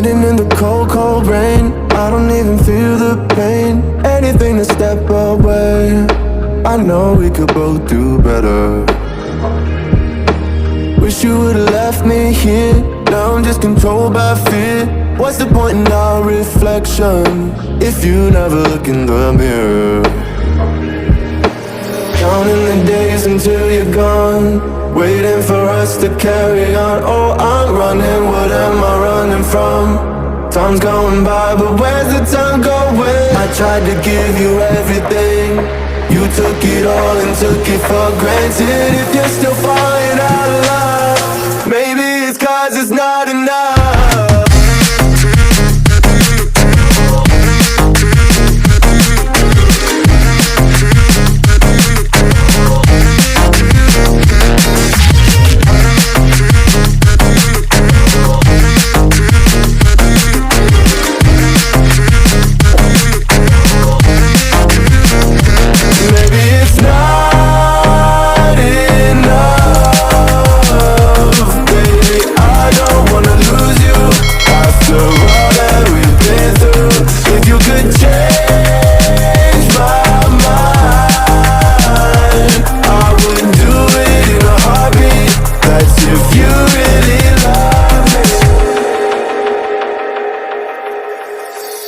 Standing in the cold, cold rain, I don't even feel the pain. Anything to step away, I know we could both do better. Wish you would've left me here. Now I'm just controlled by fear. What's the point in our reflection if you never look in the mirror? Counting the days until you're gone, waiting for us to carry on. Oh, I'm running, what am I running from? Time's going by, but where's the time going? I tried to give you everything, you took it all and took it for granted. If you're still falling out of love, maybe it's 'cause it's not enough.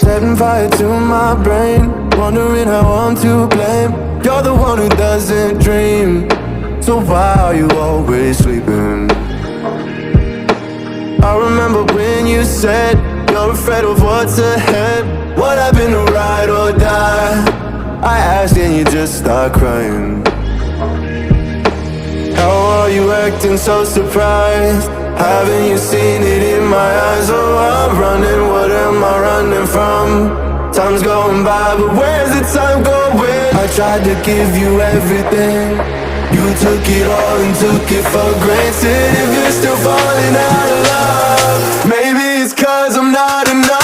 Setting fire to my brain, wondering how I'm to blame. You're the one who doesn't dream, so why are you always sleeping? I remember when you said you're afraid of what's ahead. What happened to ride or die? I asked and you just start crying. How are you acting so surprised? Haven't you seen it in my eyes? Oh, I'm running, what am I running from? Time's going by, but where's the time going? I tried to give you everything, you took it all and took it for granted. If you're still falling out of love, maybe it's 'cause I'm not enough.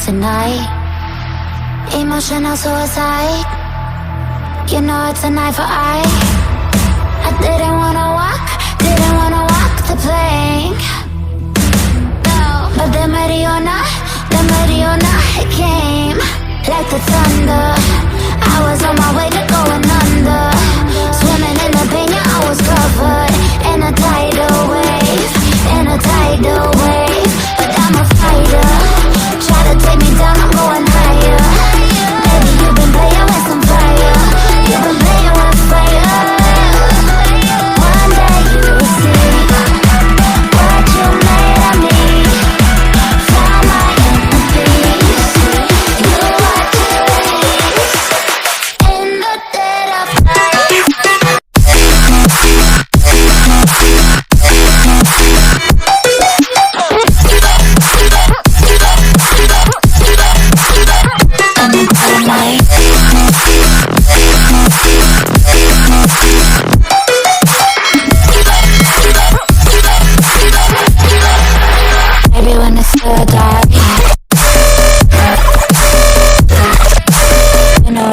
Tonight, emotional suicide. You know it's an eye for eye. I didn't wanna walk the plank. No, but the Mariona, it came like the thunder. I was on my way to going under, swimming in the pain, yeah, I was covered in a tidal wave, but I'm a fighter. Try to take me down, I'm going higher. Baby, you've been playing with some fire. You've been playing with fire. One day you'll see what you made of me. Found my inner peace. You are today's in the dead of night.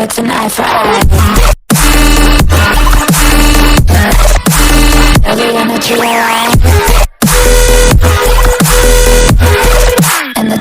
It's an eye for eye. Everyone that you are, and the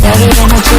Heavy energy.